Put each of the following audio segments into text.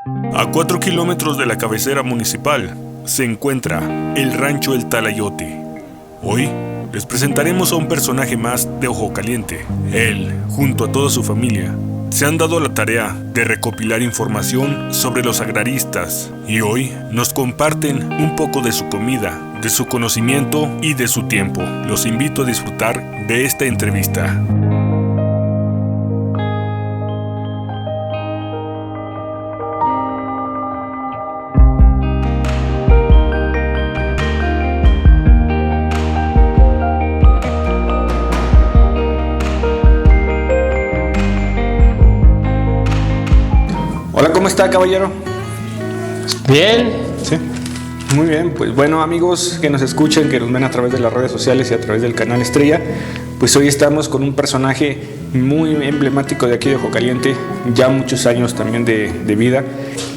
A 4 kilómetros de la cabecera municipal se encuentra el Rancho El Talayote. Hoy les presentaremos a un personaje más de Ojo Caliente. Él, junto a toda su familia, se han dado la tarea de recopilar información sobre los agraristas y hoy nos comparten un poco de su comida, de su conocimiento y de su tiempo. Los invito a disfrutar de esta entrevista. Hola, ¿cómo está, caballero? Bien. Sí. Muy bien, pues bueno, amigos que nos escuchan, que nos ven a través de las redes sociales y a través del canal Estrella, pues hoy estamos con un personaje muy emblemático de aquí de Ojo Caliente, ya muchos años también de vida.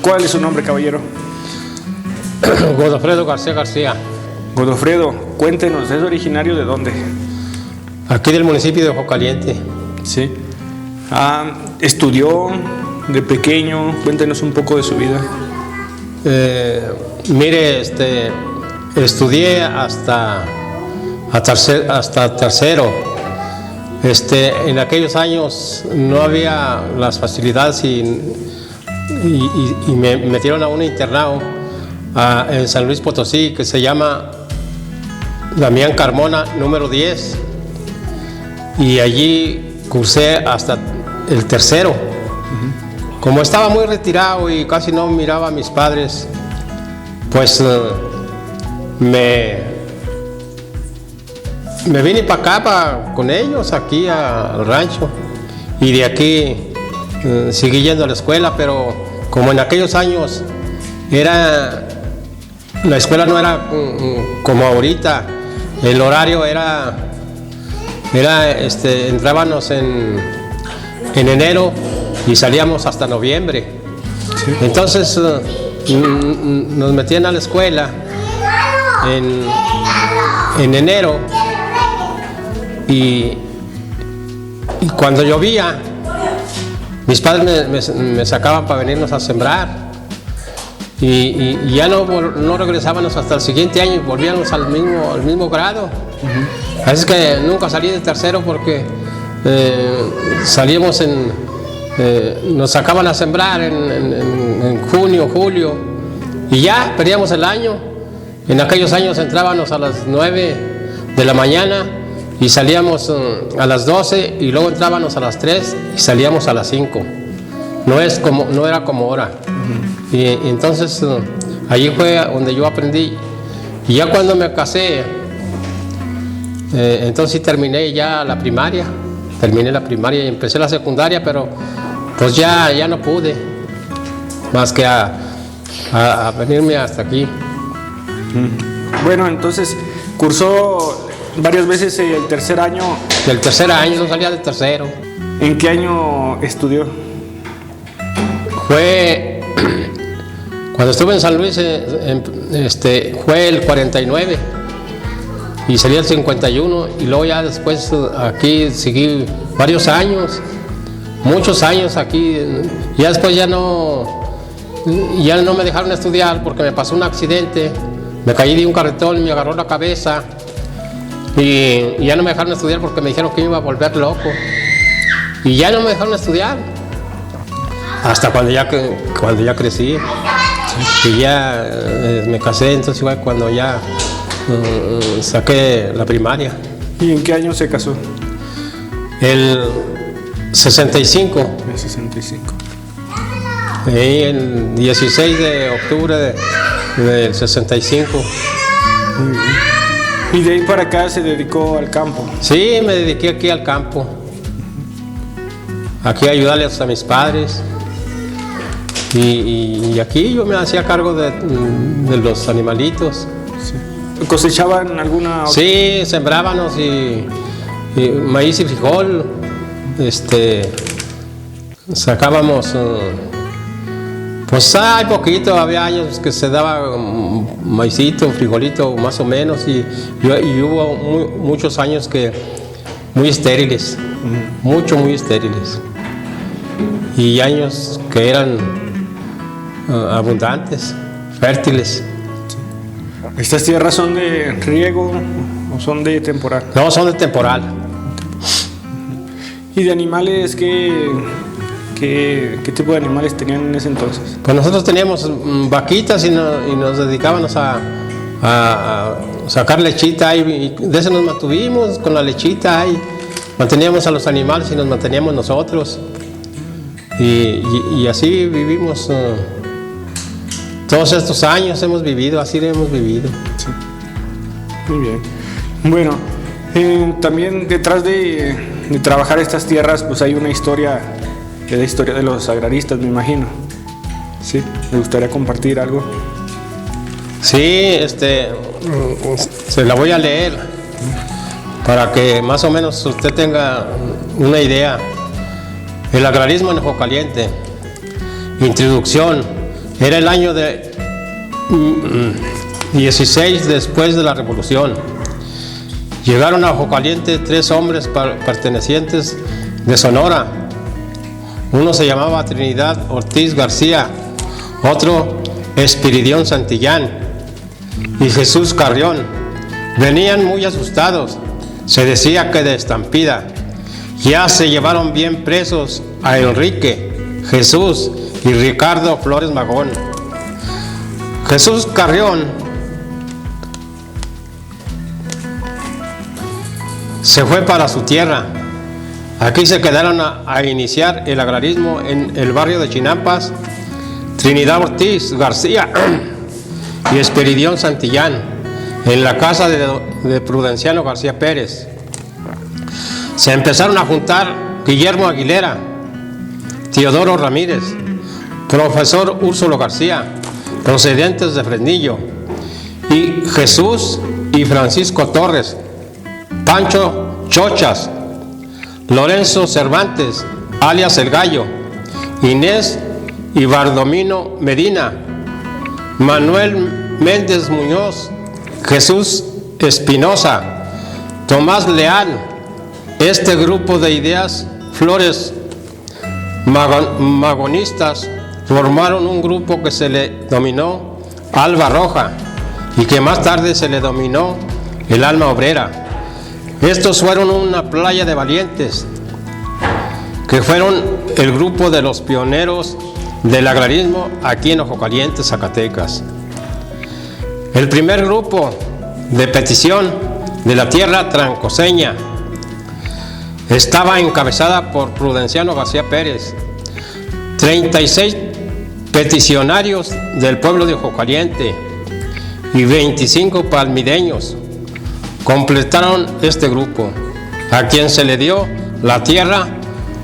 ¿Cuál es su nombre, caballero? Godofredo García. Godofredo, cuéntenos, ¿es originario de dónde? Aquí del municipio de Ojo Caliente. Sí. ¿Estudió de pequeño? Cuéntenos un poco de su vida. Mire, estudié hasta tercero. En aquellos años no había las facilidades y me metieron a un internado en San Luis Potosí que se llama Damián Carmona, número 10. Y allí cursé hasta el tercero. Como estaba muy retirado y casi no miraba a mis padres, pues me vine para acá con ellos, aquí al rancho, y de aquí seguí yendo a la escuela, pero como en aquellos años la escuela no era como ahorita, el horario entrábamos en enero y salíamos hasta noviembre. Sí. Entonces nos metían a la escuela en enero y cuando llovía mis padres me sacaban para venirnos a sembrar y ya no regresábamos hasta el siguiente año y volvíamos al mismo grado. Uh-huh. Así es que nunca salí de tercero porque salíamos nos sacaban a sembrar en junio, julio, y ya perdíamos el año. En aquellos años entrábamos a las 9 de la mañana y salíamos a las 12 y luego entrábamos a las 3 y salíamos a las 5. No era como ahora. Uh-huh. Y entonces allí fue donde yo aprendí. Y ya cuando me casé, entonces sí terminé ya la primaria. Terminé la primaria y empecé la secundaria, pero pues ya no pude más que a venirme hasta aquí. Bueno, entonces cursó varias veces el tercer año. Del tercer año, no salía del tercero. ¿En qué año estudió? Fue cuando estuve en San Luis, fue el 49 y salí el 51 y luego ya después aquí seguí varios años. Muchos años aquí, ya después ya no me dejaron estudiar porque me pasó un accidente, me caí de un carretón y me agarró la cabeza y ya no me dejaron estudiar porque me dijeron que me iba a volver loco y ya no me dejaron estudiar hasta cuando ya crecí y ya me casé, entonces igual cuando ya saqué la primaria. ¿Y en qué año se casó? El 65. El 65. Y el 16 de octubre del 65. Muy bien. ¿Y de ahí para acá se dedicó al campo? Sí, me dediqué aquí al campo. Aquí a ayudarles a mis padres. Y aquí yo me hacía cargo de los animalitos. Sí. ¿Cosechaban alguna otra? Sí, sembrábamos y maíz y frijol. Sacábamos, pues hay poquito, había años que se daba maicito, frijolito, más o menos, y hubo muchos años que muy estériles, muy estériles, y años que eran abundantes, fértiles. ¿Estas tierras son de riego o son de temporal? No, son de temporal. ¿Y de animales qué tipo de animales tenían en ese entonces? Pues nosotros teníamos vaquitas y nos dedicábamos a sacar lechita y de eso nos mantuvimos con la lechita y manteníamos a los animales y nos manteníamos nosotros y así vivimos todos estos años hemos vivido, así hemos vivido. Sí. Muy bien. Bueno, también detrás de trabajar estas tierras pues hay una historia, la historia de los agraristas, me imagino. Sí, me gustaría compartir algo. Sí, se la voy a leer para que más o menos usted tenga una idea. El agrarismo en Ojo Caliente. Introducción. Era el año de 16 después de la Revolución. Llegaron a Ojo Caliente 3 hombres pertenecientes de Sonora. Uno se llamaba Trinidad Ortiz García, otro Espiridión Santillán y Jesús Carrión. Venían muy asustados, se decía que de estampida. Ya se llevaron bien presos a Enrique, Jesús y Ricardo Flores Magón. Jesús Carrión se fue para su tierra. Aquí se quedaron a iniciar el agrarismo en el barrio de Chinampas. Trinidad Ortiz García y Espiridión Santillán en la casa de Prudenciano García Pérez. Se empezaron a juntar Guillermo Aguilera, Teodoro Ramírez, profesor Úrsulo García, procedentes de Fresnillo, y Jesús y Francisco Torres, Pancho Chochas, Lorenzo Cervantes, alias El Gallo, Inés y Bardomino Medina, Manuel Méndez Muñoz, Jesús Espinosa, Tomás Leal. Este grupo de ideas Flores magonistas formaron un grupo que se le denominó Alba Roja y que más tarde se le denominó el Alma Obrera. Estos fueron una playa de valientes que fueron el grupo de los pioneros del agrarismo aquí en Ojo Caliente, Zacatecas. El primer grupo de petición de la tierra trancoseña estaba encabezada por Prudenciano García Pérez. 36 peticionarios del pueblo de Ojo Caliente y 25 palmireños completaron este grupo, a quien se le dio la tierra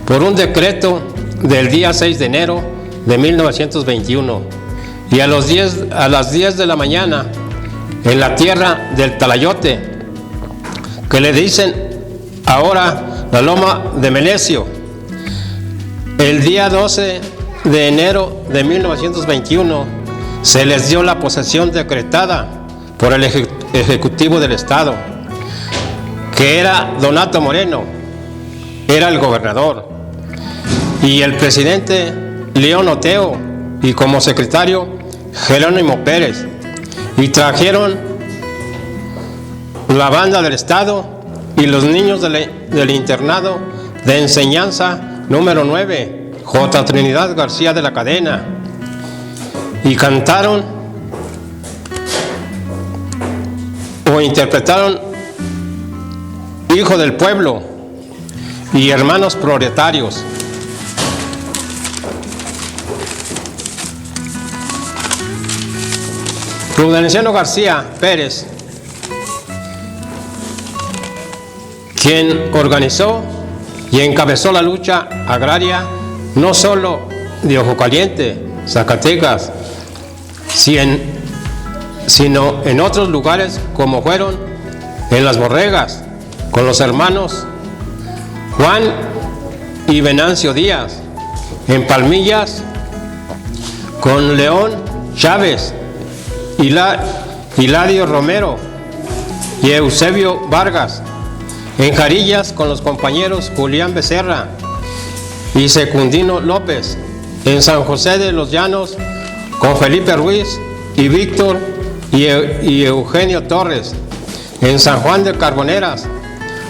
por un decreto del día 6 de enero de 1921 y a las 10 de la mañana en la tierra del Talayote, que le dicen ahora la Loma de Melesio. El día 12 de enero de 1921 se les dio la posesión decretada por el Ejecutivo del Estado, que era Donato Moreno, era el gobernador, y el presidente León Oteo, y como secretario Jerónimo Pérez, y trajeron la banda del Estado y los niños del internado de enseñanza número 9, J. Trinidad García de la Cadena, y cantaron o interpretaron Hijo del Pueblo y Hermanos Proletarios. Prudenciano García Pérez, quien organizó y encabezó la lucha agraria no solo de Ojo Caliente, Zacatecas, sino en otros lugares como fueron en Las Borregas, con los hermanos Juan y Venancio Díaz, en Palmillas, con León Chávez, Hilario Romero y Eusebio Vargas, en Jarillas con los compañeros Julián Becerra y Secundino López, en San José de los Llanos con Felipe Ruiz y Víctor y Eugenio Torres. En San Juan de Carboneras,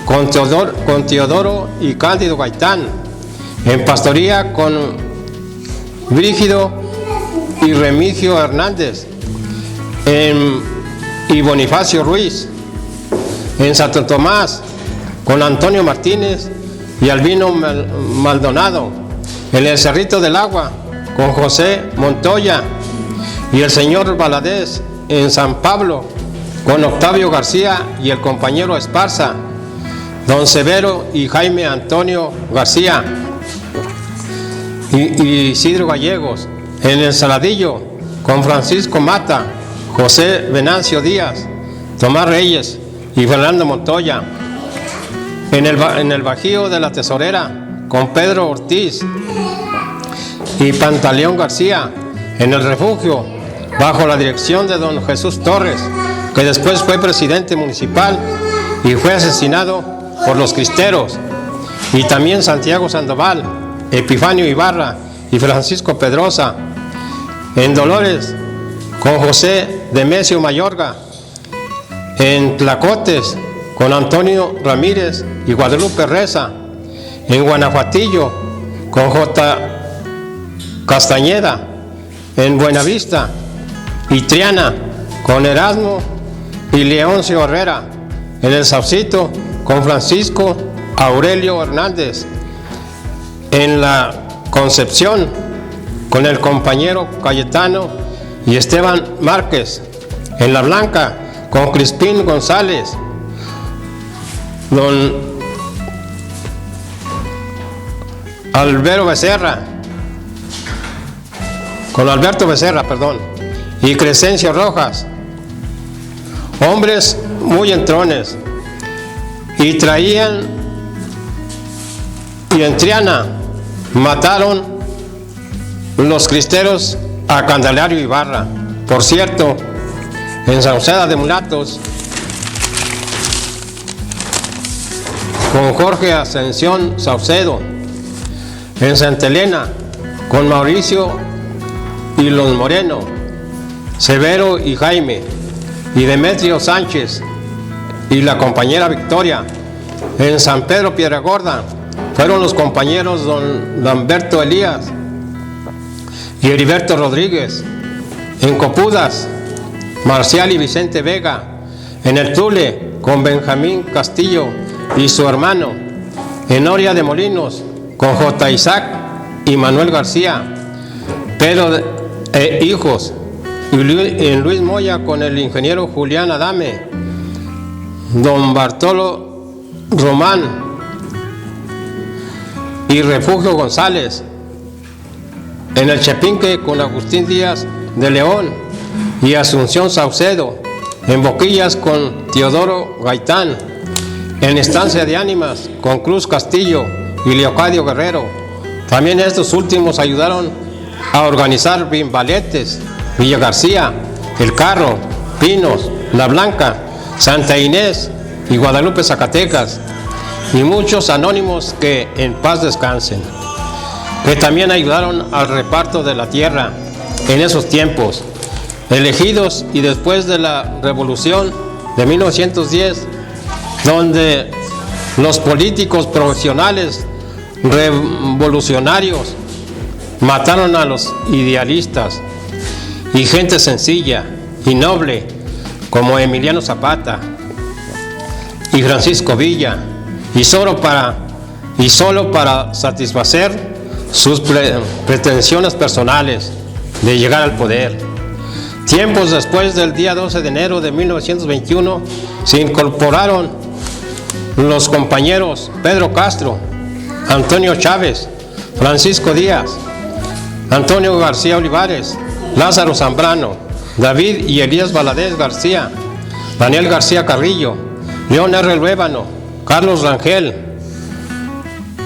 con Teodoro y Cándido Gaitán. En Pastoría, con Brígido y Remigio Hernández. Y Bonifacio Ruiz. En Santo Tomás, con Antonio Martínez y Albino Maldonado. En el Cerrito del Agua, con José Montoya y el señor Valadez. En San Pablo, con Octavio García y el compañero Esparza, don Severo y Jaime Antonio García y Isidro Gallegos. En el Saladillo, con Francisco Mata, José Venancio Díaz, Tomás Reyes y Fernando Montoya. En el Bajío de la Tesorera, con Pedro Ortiz y Pantaleón García. En el Refugio, bajo la dirección de don Jesús Torres, que después fue presidente municipal y fue asesinado por los cristeros. Y también Santiago Sandoval, Epifanio Ibarra y Francisco Pedrosa. En Dolores, con José Demesio Mayorga. En Tlacotes, con Antonio Ramírez y Guadalupe Reza. En Guanajuatillo, con J. Castañeda. En Buenavista y Triana, con Erasmo y Leoncio Herrera. En el Saucito, con Francisco Aurelio Hernández. En la Concepción, con el compañero Cayetano y Esteban Márquez. En la Blanca, con Crispín González, don Alberto Becerra, y Crescencio Rojas, hombres muy entrones, y en Triana mataron los cristeros a Candelario Ibarra. Por cierto, en Sauceda de Mulatos, con Jorge Ascensión Saucedo. En Santa Elena, con Mauricio y los Moreno, Severo y Jaime, y Demetrio Sánchez y la compañera Victoria. En San Pedro Piedragorda fueron los compañeros don Lamberto Elías y Heriberto Rodríguez. En Copudas, Marcial y Vicente Vega. En el Tule, con Benjamín Castillo y su hermano. En Oria de Molinos, con J. Isaac y Manuel García, Pedro hijos. Y en Luis Moya, con el ingeniero Julián Adame, don Bartolo Román y Refugio González. En el Chepinque, con Agustín Díaz de León y Asunción Saucedo. En Boquillas, con Teodoro Gaitán. En Estancia de Ánimas, con Cruz Castillo y Leocadio Guerrero. También estos últimos ayudaron a organizar Bimbaletes, Villa García, El Carro, Pinos, La Blanca, Santa Inés y Guadalupe, Zacatecas, y muchos anónimos que en paz descansen, que también ayudaron al reparto de la tierra en esos tiempos, elegidos y después de la Revolución de 1910, donde los políticos profesionales revolucionarios mataron a los idealistas y gente sencilla y noble como Emiliano Zapata y Francisco Villa, y solo para satisfacer sus pretensiones personales de llegar al poder. Tiempos después del día 12 de enero de 1921 se incorporaron los compañeros Pedro Castro, Antonio Chávez, Francisco Díaz, Antonio García Olivares, Lázaro Zambrano, David y Elías Valadez García, Daniel García Carrillo, León R. Ruébano, Carlos Rangel,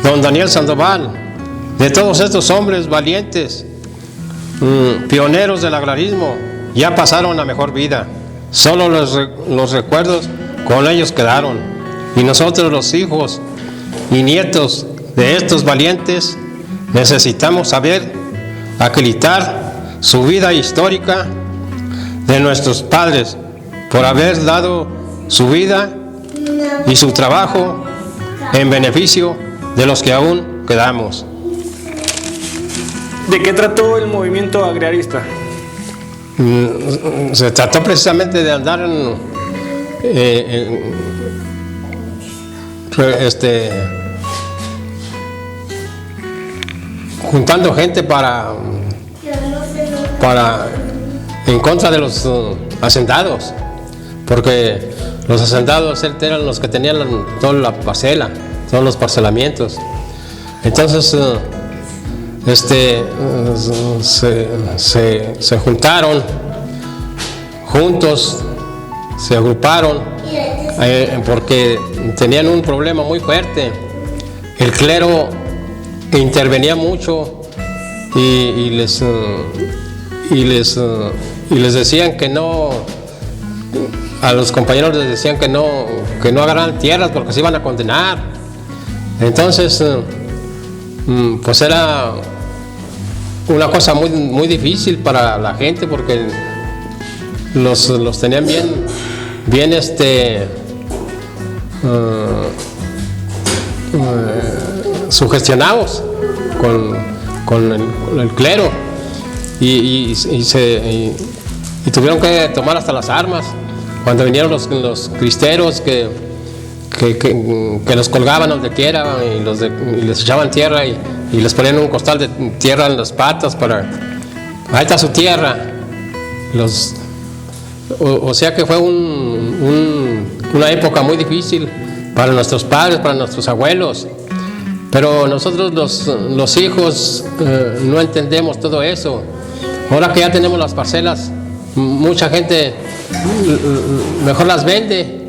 don Daniel Sandoval. De todos estos hombres valientes, pioneros del agrarismo, ya pasaron a mejor vida. Solo los recuerdos con ellos quedaron. Y nosotros, los hijos y nietos de estos valientes, necesitamos saber acreditar su vida histórica de nuestros padres, por haber dado su vida y su trabajo en beneficio de los que aún quedamos. ¿De qué trató el movimiento agrarista? Se trató precisamente de andar juntando gente para en contra de los hacendados, porque los hacendados eran los que tenían toda la parcela, todos los parcelamientos. Entonces se juntaron juntos, se agruparon porque tenían un problema muy fuerte. El clero intervenía mucho y les decían que no, a los compañeros les decían que no agarraran tierras porque se iban a condenar. Entonces pues era una cosa muy, muy difícil para la gente, porque los tenían bien sugestionados con el clero, y tuvieron que tomar hasta las armas cuando vinieron los cristeros que los colgaban donde quiera y les echaban tierra y les ponían un costal de tierra en las patas para, ahí está su tierra. O sea que fue una época muy difícil para nuestros padres, para nuestros abuelos, pero nosotros los hijos no entendemos todo eso. Ahora que ya tenemos las parcelas, mucha gente mejor las vende.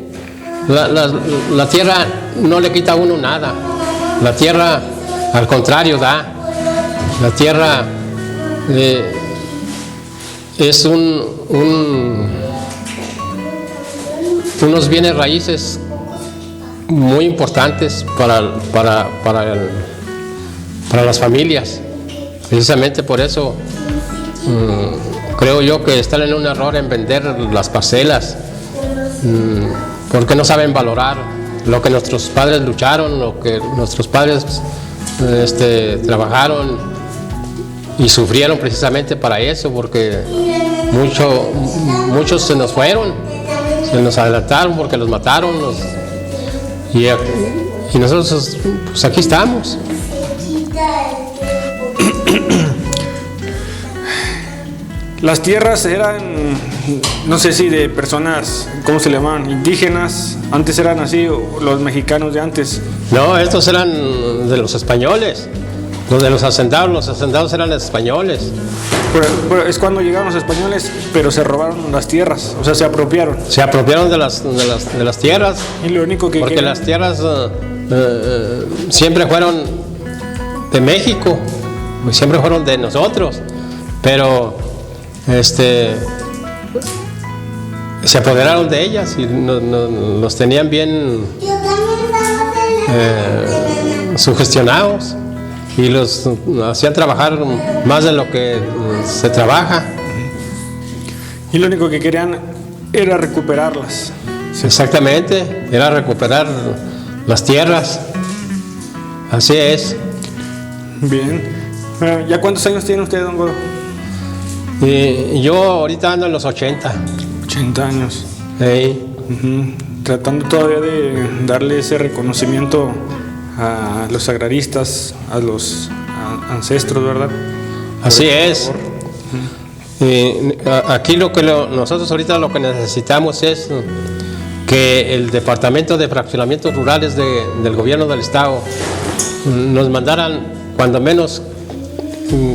La tierra no le quita a uno nada. La tierra, al contrario, da. La tierra es unos bienes raíces muy importantes para las familias. Precisamente por eso creo yo que están en un error en vender las parcelas, porque no saben valorar lo que nuestros padres lucharon, lo que nuestros padres trabajaron y sufrieron precisamente para eso, porque muchos se nos fueron, se nos adelantaron porque los mataron, y nosotros pues aquí estamos. Las tierras eran, no sé si de personas, ¿cómo se le llamaban? Indígenas. Antes eran así, los mexicanos de antes. No, estos eran de los españoles. Los de los hacendados eran españoles. Pero es cuando llegaron los españoles, pero se robaron las tierras, o sea, se apropiaron. Se apropiaron de las tierras. Y lo único que porque las tierras siempre fueron de México, siempre fueron de nosotros, pero se apoderaron de ellas y los tenían bien sugestionados y los hacían trabajar más de lo que se trabaja. Y lo único que querían era recuperarlas. Exactamente, era recuperar las tierras. Así es. Bien. ¿Ya cuántos años tiene usted, don Godo? Yo ahorita ando en los 80. 80 años. Sí. Tratando todavía de darle ese reconocimiento a los agraristas, a los ancestros, ¿verdad? Así es. Aquí nosotros ahorita lo que necesitamos es que el Departamento de Fraccionamientos Rurales del Gobierno del Estado nos mandaran cuando menos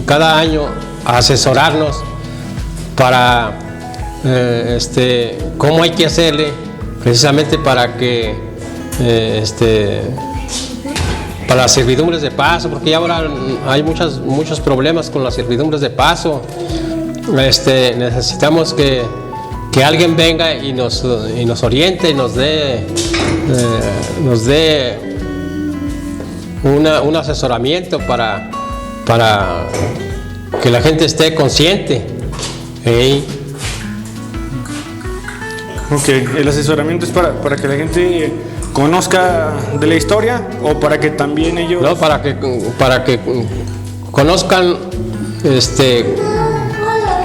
cada año a asesorarnos para cómo hay que hacerle precisamente para que para las servidumbres de paso, porque ya ahora hay muchos problemas con las servidumbres de paso. Necesitamos que alguien venga y nos oriente y nos dé un asesoramiento para que la gente esté consciente. Ok, ¿el asesoramiento es para que la gente conozca de la historia o para que también ellos... No, para que conozcan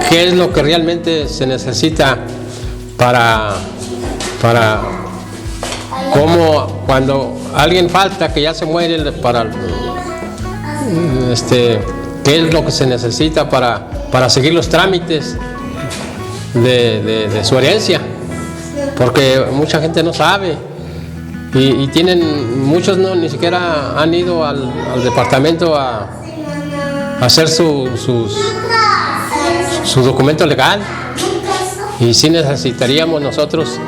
qué es lo que realmente se necesita para cómo cuando alguien falta, que ya se muere, qué es lo que se necesita para seguir los trámites de su herencia, porque mucha gente no sabe y muchos ni siquiera han ido al departamento a hacer su documento legal, y sí necesitaríamos nosotros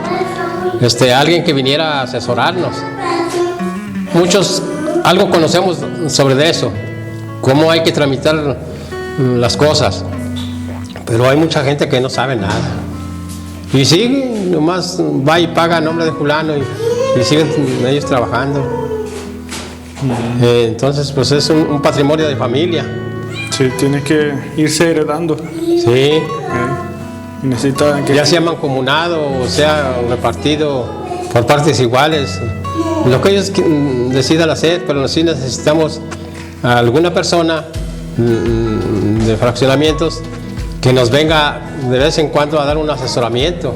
alguien que viniera a asesorarnos. Muchos algo conocemos sobre eso, cómo hay que tramitar las cosas, pero hay mucha gente que no sabe nada. Y sí, nomás va y paga a nombre de fulano y siguen ellos trabajando. Entonces, pues es un patrimonio de familia. Sí, tiene que irse heredando. Sí. Necesita que... Ya sea mancomunado o sea repartido por partes iguales, lo que ellos decidan hacer, pero sí necesitamos a alguna persona de fraccionamientos que nos venga de vez en cuando a dar un asesoramiento.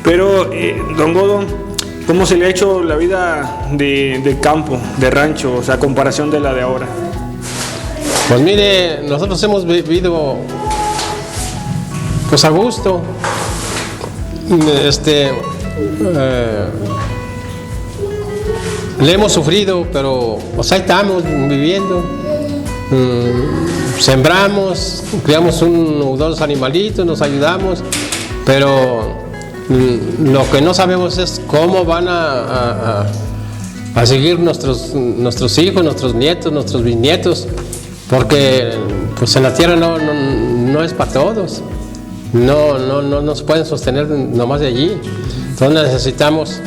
Pero, don Godo, ¿cómo se le ha hecho la vida de campo, de rancho, o sea, a comparación de la de ahora? Pues mire, nosotros hemos vivido pues a gusto. Le hemos sufrido, pero pues ahí estamos viviendo. Sembramos, criamos uno o dos animalitos, nos ayudamos, pero lo que no sabemos es cómo van a seguir nuestros hijos, nuestros nietos, nuestros bisnietos, porque pues en la tierra no es para todos, no se pueden sostener nomás de allí. Entonces necesitamos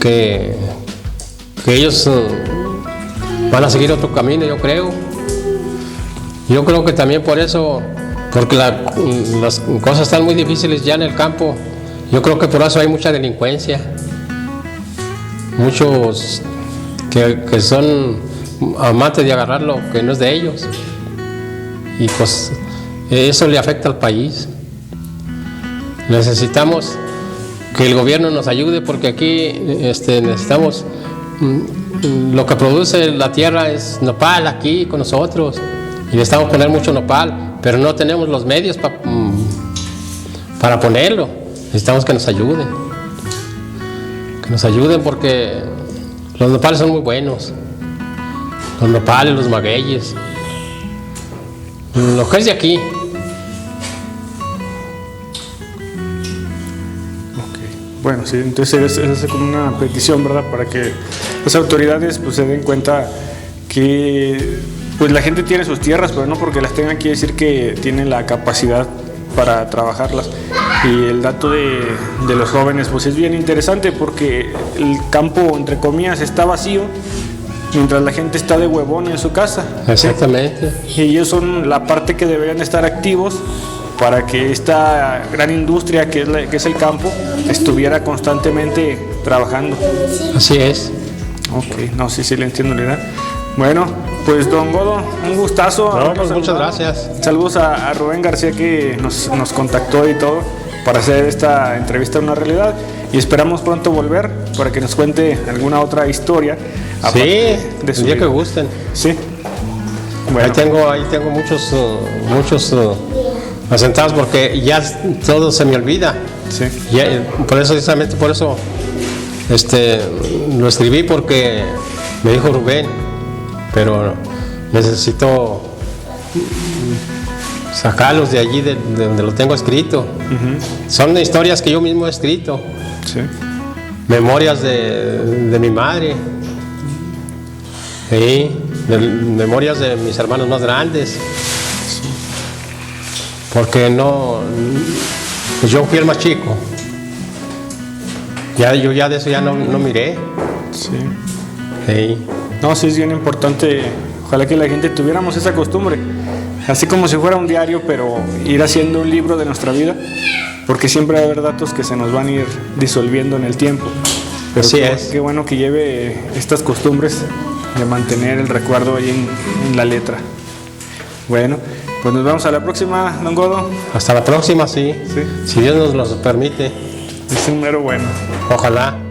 que ellos van a seguir otro camino, yo creo. Yo creo que también por eso, porque las cosas están muy difíciles ya en el campo, yo creo que por eso hay mucha delincuencia. Muchos que son amantes de agarrar lo que no es de ellos. Y pues eso le afecta al país. Necesitamos que el gobierno nos ayude, porque aquí necesitamos, lo que produce la tierra es nopal aquí con nosotros. Y necesitamos poner mucho nopal, pero no tenemos los medios para ponerlo. Necesitamos que nos ayuden. Que nos ayuden, porque los nopales son muy buenos. Los nopales, los magueyes. Lo que es de aquí. Bueno, sí, entonces es como una petición, ¿verdad? Para que las autoridades pues se den cuenta que pues la gente tiene sus tierras, pero no porque las tengan quiere decir que tienen la capacidad para trabajarlas. Y el dato de los jóvenes pues es bien interesante, porque el campo, entre comillas, está vacío mientras la gente está de huevón en su casa. Exactamente. Y ellos son la parte que deberían estar activos para que esta gran industria que es el campo estuviera constantemente trabajando. Así es. Ok, no, sí le entiendo la idea. Bueno, pues don Godo, un gustazo. No, pues muchas gracias. Saludos a Rubén García, que nos contactó y todo para hacer esta entrevista Una Realidad, y esperamos pronto volver para que nos cuente alguna otra historia. Sí, de su día que gusten. Sí. Bueno. Ahí tengo muchos asentados, porque ya todo se me olvida. Sí. Precisamente por eso lo escribí, porque me dijo Rubén, pero necesito sacarlos de allí, de donde lo tengo escrito. Uh-huh. Son historias que yo mismo he escrito. Sí. Memorias de mi madre. Sí. Memorias de mis hermanos más grandes. Sí. Porque pues yo fui el más chico. Yo ya de eso ya no miré. Sí. Sí. No, sí es bien importante. Ojalá que la gente tuviéramos esa costumbre así como si fuera un diario, pero ir haciendo un libro de nuestra vida, porque siempre va a haber datos que se nos van a ir disolviendo en el tiempo. Pero Así es. Qué bueno que lleve estas costumbres de mantener el recuerdo ahí en la letra. Bueno, pues nos vemos a la próxima, don Godo. Hasta la próxima, sí. Sí. Si Dios nos lo permite. Es un mero bueno. Ojalá.